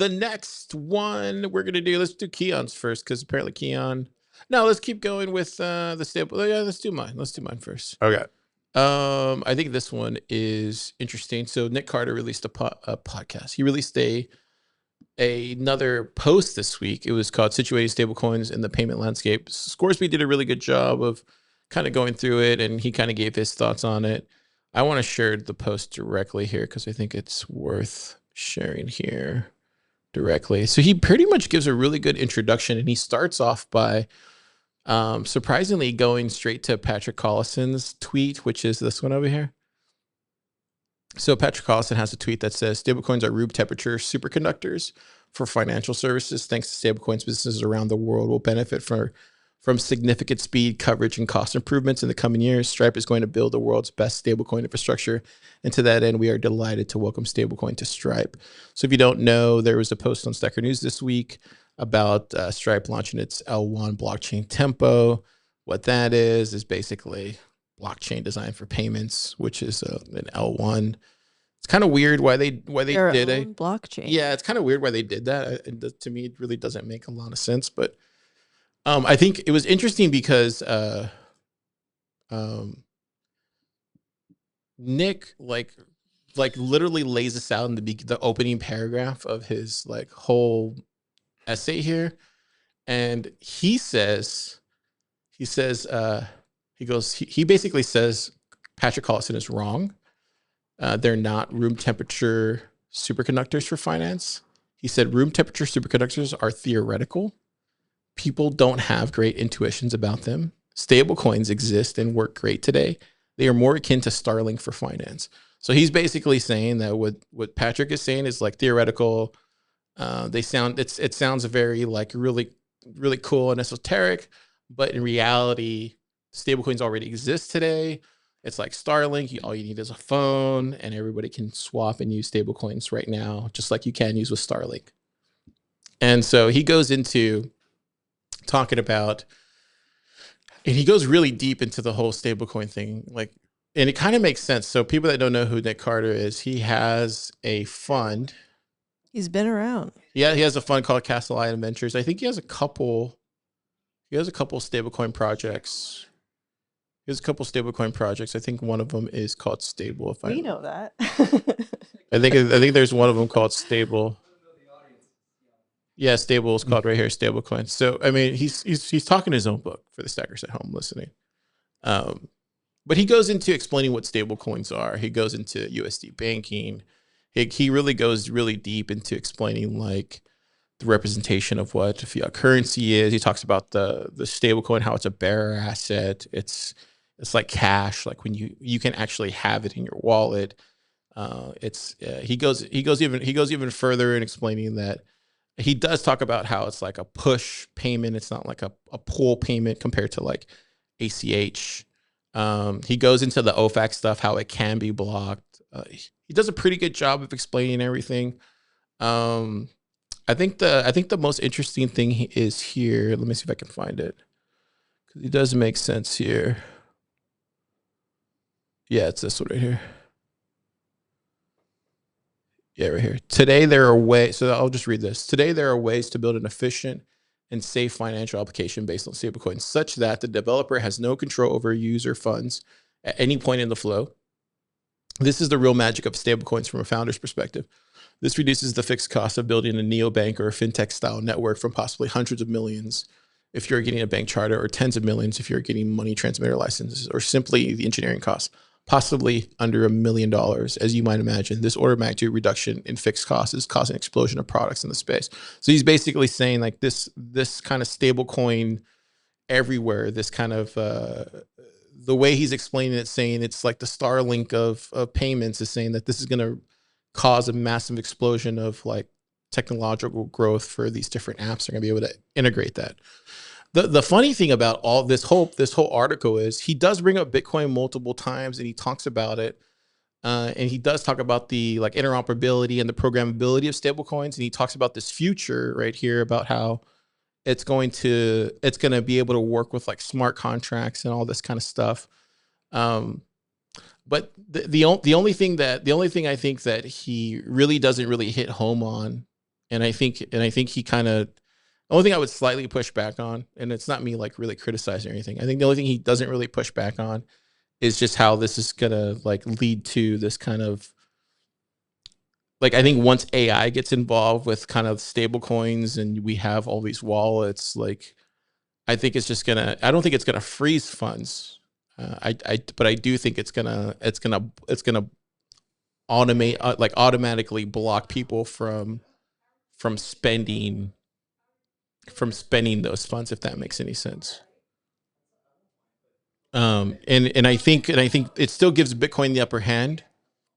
The next one we're gonna do, let's do Keon's first because apparently Keon. No, let's keep going with the stable. Yeah, let's do mine. Let's do mine first. Okay. I think this one is interesting. So Nick Carter released a podcast. He released another post this week. It was called "Situating Stablecoins in the Payment Landscape." Scoresby did a really good job of kind of going through it, and he kind of gave his thoughts on it. I want to share the post directly here because I think it's worth sharing here directly. So he pretty much gives a really good introduction, and he starts off by surprisingly going straight to Patrick Collison's tweet, which is this one over here. So Patrick Collison has a tweet that says stablecoins are room temperature superconductors for financial services. Thanks to stablecoins, businesses around the world will benefit from significant speed, coverage, and cost improvements in the coming years. Stripe is going to build the world's best stablecoin infrastructure. And to that end, we are delighted to welcome stablecoin to Stripe. So if you don't know, there was a post on Stacker.News this week about Stripe launching its L1 blockchain tempo. What that is basically blockchain design for payments, which is an L1. It's kind of weird why they did a blockchain. Yeah, it's kind of weird why they did that. To me, it really doesn't make a lot of sense. But I think it was interesting because Nick like literally lays this out in the opening paragraph of his like whole essay here, and he basically says Patrick Collison is wrong. They're not room temperature superconductors for finance. He said room temperature superconductors are theoretical. People don't have great intuitions about them. Stablecoins exist and work great today. They are more akin to Starlink for finance. So he's basically saying that what Patrick is saying is like theoretical. It sounds very like really, really cool and esoteric, but in reality, stablecoins already exist today. It's like Starlink. All you need is a phone, and everybody can swap and use stablecoins right now, just like you can use with Starlink. And so he goes into talking about, and he goes really deep into the whole stablecoin thing, like, and it kind of makes sense. So people that don't know who Nick Carter is, he has a fund. He's been around. Yeah, he has a fund called Castle Island Ventures. I think he has a couple stablecoin projects. He has a couple stablecoin projects. I think one of them is called Stable. We know that. I think there's one of them called Stable. Yeah, Stable is called right here, Stablecoin. So I mean, he's talking his own book for the stackers at home listening. But he goes into explaining what stablecoins are. He goes into USD banking. He really goes really deep into explaining like the representation of what fiat currency is. He talks about the stablecoin, how it's a bearer asset. It's like cash, like when you can actually have it in your wallet. He goes even further in explaining that he does talk about how it's like a push payment. It's not like a pull payment compared to like ACH. He goes into the OFAC stuff, how it can be blocked. He does a pretty good job of explaining everything. I think the most interesting thing is here. Let me see if I can find it, because it does make sense here. Yeah, it's this one right here. Yeah, right here. Today there are ways. So I'll just read this. Today there are ways to build an efficient and safe financial application based on stablecoins, such that the developer has no control over user funds at any point in the flow. This is the real magic of stablecoins from a founder's perspective. This reduces the fixed cost of building a neobank or a fintech style network from possibly hundreds of millions if you're getting a bank charter, or tens of millions if you're getting money transmitter licenses, or simply the engineering costs, possibly under $1 million. As you might imagine, this order of magnitude reduction in fixed costs is causing an explosion of products in the space. So he's basically saying like this kind of stablecoin everywhere, this kind of the way he's explaining it, saying it's like the Starlink of payments, is saying that this is going to cause a massive explosion of like technological growth for these different apps. They're going to be able to integrate that. The funny thing about all this whole article is he does bring up Bitcoin multiple times, and he talks about it. And he does talk about the like interoperability and the programmability of stablecoins. And he talks about this future right here about how it's going to be able to work with like smart contracts and all this kind of stuff. But the only thing I think that he really doesn't really hit home on And I think he kind of, the only thing I would slightly push back on, and it's not me like really criticizing or anything. I think the only thing he doesn't really push back on is just how this is gonna like lead to this kind of like, I think once AI gets involved with kind of stable coins and we have all these wallets, like I think it's just gonna, I don't think it's gonna freeze funds. But I do think it's gonna automate, like automatically block people from spending those funds, if that makes any sense. And I think it still gives Bitcoin the upper hand,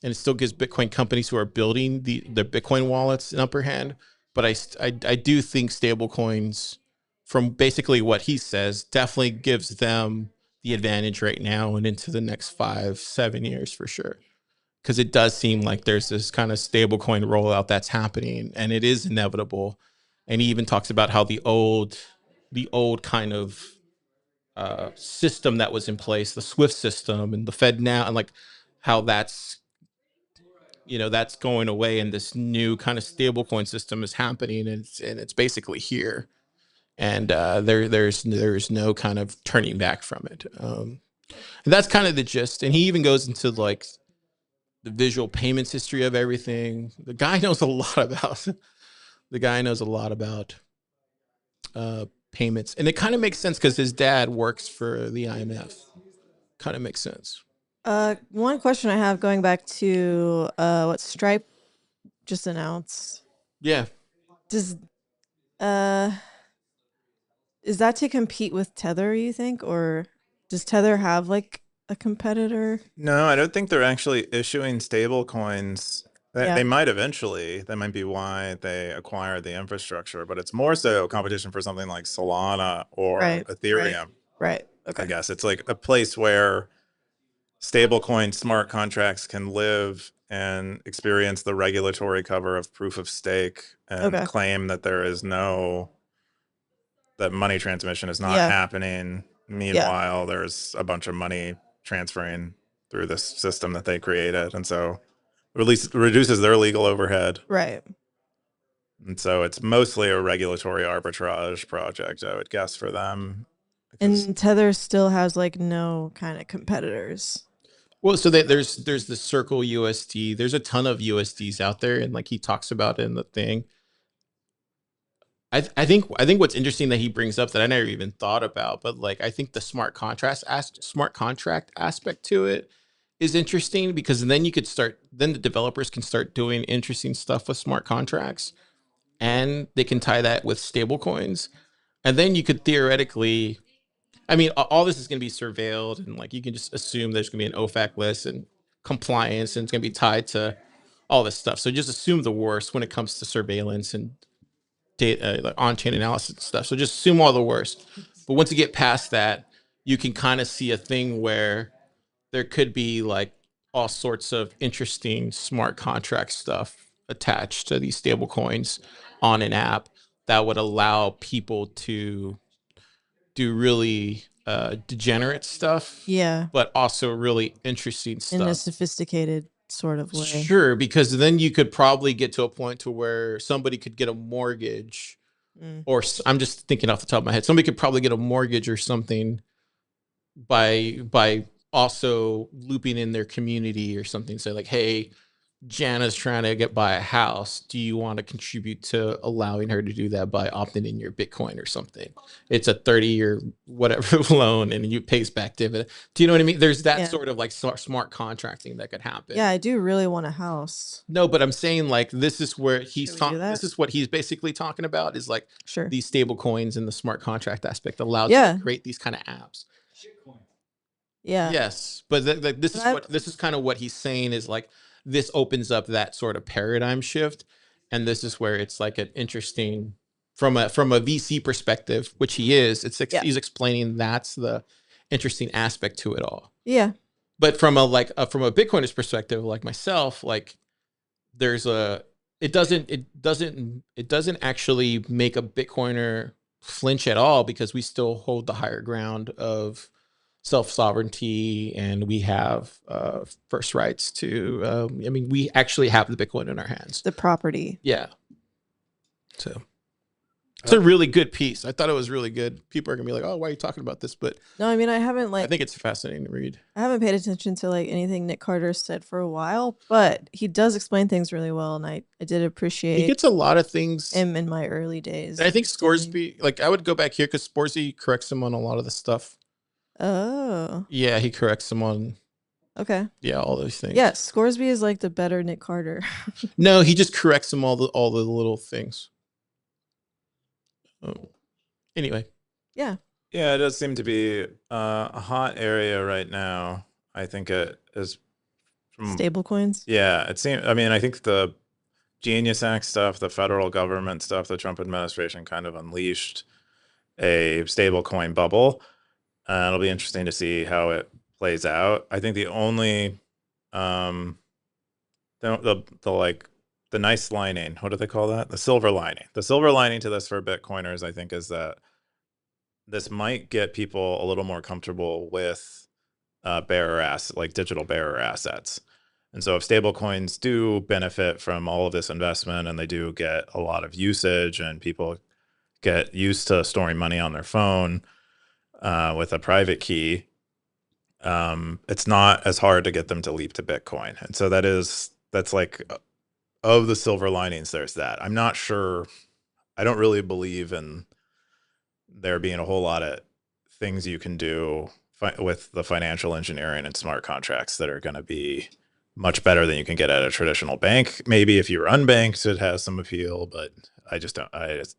and it still gives Bitcoin companies who are building the Bitcoin wallets an upper hand. But I do think stablecoins, from basically what he says, definitely gives them the advantage right now and into the next 5-7 years for sure. Because it does seem like there's this kind of stablecoin rollout that's happening, and it is inevitable. And he even talks about how the old kind of system that was in place, the Swift system and the Fed now, and like how that's, that's going away, and this new kind of stablecoin system is happening, and it's basically here, and there's no kind of turning back from it. And that's kind of the gist. And he even goes into like the visual payments history of everything. The guy knows a lot about. The guy knows a lot about payments, and it kind of makes sense because his dad works for the IMF. Kind of makes sense. One question I have going back to what Stripe just announced. Yeah. Does uh is that to compete with Tether, you think, or does Tether have like a competitor? No, I don't think they're actually issuing stable coins. They, Yeah. they might eventually. That might be why they acquired the infrastructure, but it's more so competition for something like Solana or Right. Ethereum. Right. Okay. I guess it's like a place where stablecoin smart contracts can live and experience the regulatory cover of proof of stake and Okay. claim that that money transmission is not Yeah. happening. Meanwhile, there's a bunch of money transferring through this system that they created. And so at least reduces their legal overhead. Right. And so it's mostly a regulatory arbitrage project, I would guess, for them. And Tether still has like no kind of competitors. Well, so there's the Circle USD. There's a ton of USDs out there, and like he talks about in the thing. I think what's interesting that he brings up that I never even thought about, but like I think the smart contract aspect to it is interesting, because then the developers can start doing interesting stuff with smart contracts, and they can tie that with stable coins, and then you could theoretically, I mean, all this is going to be surveilled, and like you can just assume there's going to be an OFAC list and compliance, and it's going to be tied to all this stuff. So just assume the worst when it comes to surveillance and data, like on-chain analysis and stuff. So just assume all the worst. But once you get past that, you can kind of see a thing where there could be like all sorts of interesting smart contract stuff attached to these stable coins on an app that would allow people to do really degenerate stuff, Yeah. but also really interesting stuff in a sophisticated sort of way. Sure, because then you could probably get to a point to where somebody could get a mortgage, or I'm just thinking off the top of my head, somebody could probably get a mortgage or something by also looping in their community or something. Say like, hey, Jana's trying to buy a house. Do you want to contribute to allowing her to do that by opting in your Bitcoin or something? It's a 30-year whatever loan, and you pays back dividend. Do you know what I mean? There's that sort of like smart contracting that could happen. Yeah, I do really want a house. No, but I'm saying like this is where he's talking. This is what he's basically talking about, is like these stable coins and the smart contract aspect allows you to create these kind of apps. Yeah. Yes, but this is kind of what he's saying, is like this opens up that sort of paradigm shift, and this is where it's like an interesting, from a VC perspective, which he is. He's explaining that's the interesting aspect to it all. Yeah. But from a Bitcoiner's perspective, like myself, like it doesn't actually make a Bitcoiner flinch at all, because we still hold the higher ground of self-sovereignty, and we have first rights to, I mean, we actually have the Bitcoin in our hands. The property. Yeah. So it's a really good piece. I thought it was really good. People are gonna be like, "Oh, why are you talking about this?" But No, I mean I haven't I think it's fascinating to read. I haven't paid attention to like anything Nick Carter said for a while, but he does explain things really well, and I did He appreciate gets a lot of things. him in my early days. And I think understanding. Scoresby, like I would go back here because Scoresby corrects him on a lot of the stuff. Oh, Yeah, he corrects him on okay. all those things. Yes, Scoresby is like the better Nick Carter. No, he just corrects him all the little things. Anyway. Yeah. Yeah, it does seem to be a hot area right now. I think it is from Stablecoins. Yeah, it seems. I mean, I think the Genius Act stuff, the federal government stuff, the Trump administration kind of unleashed a stablecoin bubble. It'll be interesting to see how it plays out. I think the only the nice lining, what do they call that? The silver lining. The silver lining to this for Bitcoiners, I think, is that this might get people a little more comfortable with digital bearer assets. And so if stablecoins do benefit from all of this investment and they do get a lot of usage and people get used to storing money on their phone with a private key, it's not as hard to get them to leap to Bitcoin. And so that's like, of the silver linings, there's that. I'm not sure. I don't really believe in there being a whole lot of things you can do with the financial engineering and smart contracts that are going to be much better than you can get at a traditional bank. Maybe if you're unbanked, it has some appeal, but I just don't. I just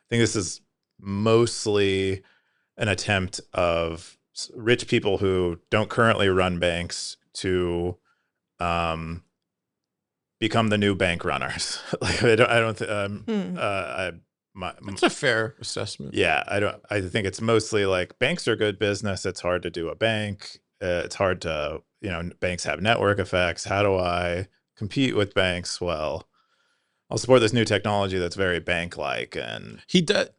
think this is mostly an attempt of rich people who don't currently run banks to become the new bank runners. Like that's a fair assessment. Yeah, I think it's mostly like banks are good business. It's hard to do a bank. It's hard to, banks have network effects. How do I compete with banks? Well, I'll support this new technology that's very bank-like and he does.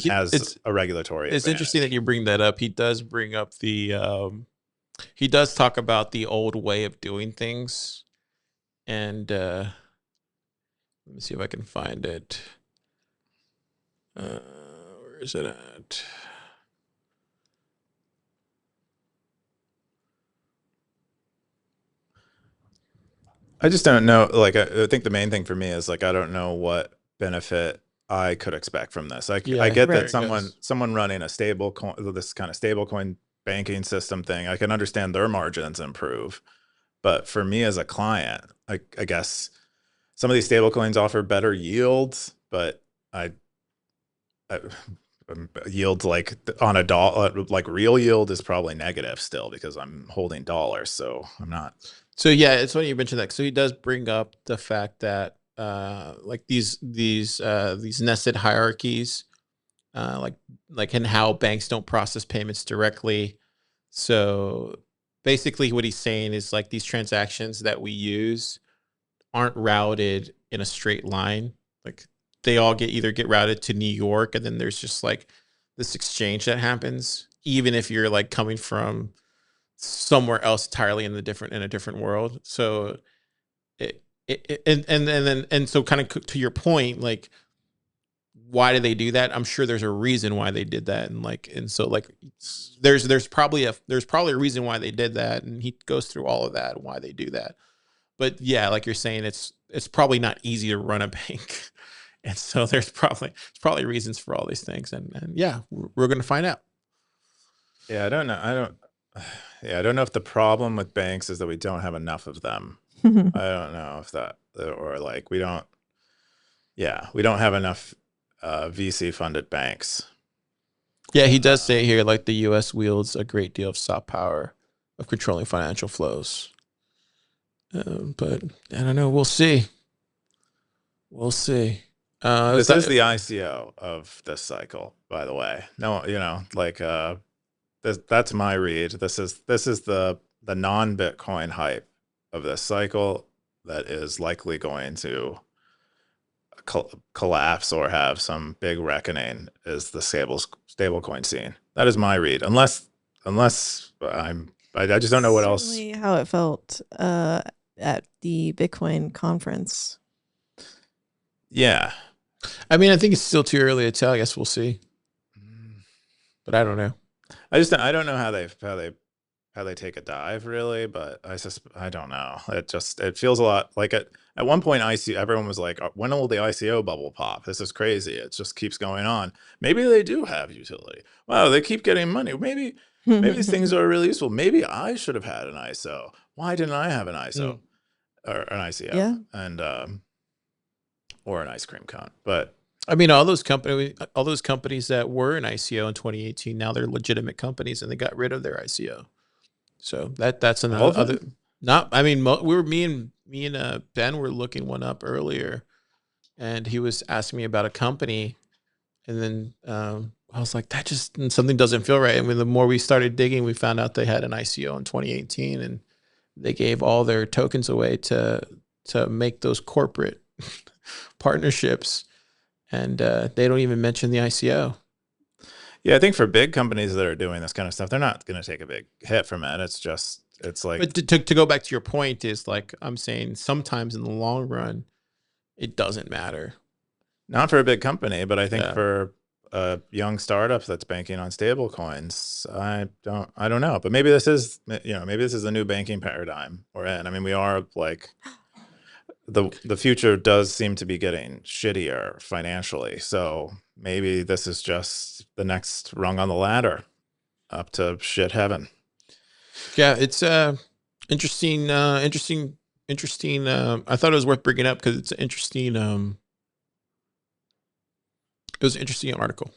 Has a regulatory. It's interesting that you bring that up. He does bring up he does talk about the old way of doing things, and let me see if I can find it. Where is it at? I just don't know. Like, I think the main thing for me is like, I don't know what benefit I could expect from this. I get that someone running a stable coin, this kind of stable coin banking system thing, I can understand their margins improve. But for me as a client, I guess some of these stable coins offer better yields, but yields like on a dollar, like real yield is probably negative still because I'm holding dollars. So I'm not. So yeah, it's funny you mentioned that. So he does bring up the fact that like these nested hierarchies, like in how banks don't process payments directly. So basically what he's saying is like these transactions that we use aren't routed in a straight line. Like they all get routed to New York, and then there's just like this exchange that happens, even if you're like coming from somewhere else entirely in a different world. So so kind of to your point, like why do they do that? I'm sure there's a reason why they did that, and so there's probably a reason why they did that, and he goes through all of that and why they do that. But yeah, like you're saying, it's probably not easy to run a bank, and so there's probably reasons for all these things, and yeah, we're gonna find out. Yeah, I don't know. I don't know if the problem with banks is that we don't have enough of them. I don't know if that, or like we don't have enough VC funded banks. Yeah, he does say here, like the U.S. wields a great deal of soft power of controlling financial flows. But I don't know. We'll see. This is the ICO of this cycle, by the way. No, that's my read. This is the non-Bitcoin hype of this cycle that is likely going to collapse or have some big reckoning is the stablecoin scene. That is my read. Unless I just don't know what else. How it felt at the Bitcoin conference. Yeah. I mean, I think it's still too early to tell. I guess we'll see, but I don't know. I don't know how they take a dive really, but I don't know. It feels a lot like at one point everyone was like, when will the ICO bubble pop? This is crazy. It just keeps going on. Maybe they do have utility. Wow, they keep getting money. Maybe these things are really useful. Maybe I should have had an ISO. Why didn't I have an ISO or an ICO? Yeah. And or an ice cream cone. But I mean, all those companies that were in ICO in 2018, now they're legitimate companies, and they got rid of their ICO. So that's all another of other. them? Not, I mean, me and Ben were looking one up earlier, and he was asking me about a company, and then I was like, that just something doesn't feel right. I mean, the more we started digging, we found out they had an ICO in 2018, and they gave all their tokens away to make those corporate partnerships, and they don't even mention the ICO. Yeah, I think for big companies that are doing this kind of stuff, they're not going to take a big hit from it. It's like, But to go back to your point is like I'm saying, sometimes in the long run, it doesn't matter. not for a big company, but I think Yeah. for a young startup that's banking on stable coins, I don't know. But maybe this is, maybe this is a new banking paradigm we're in. I mean, we are like, the future does seem to be getting shittier financially. So maybe this is just the next rung on the ladder up to shit heaven. Yeah, it's interesting. Interesting. I thought it was worth bringing up because it's an interesting. It was an interesting article.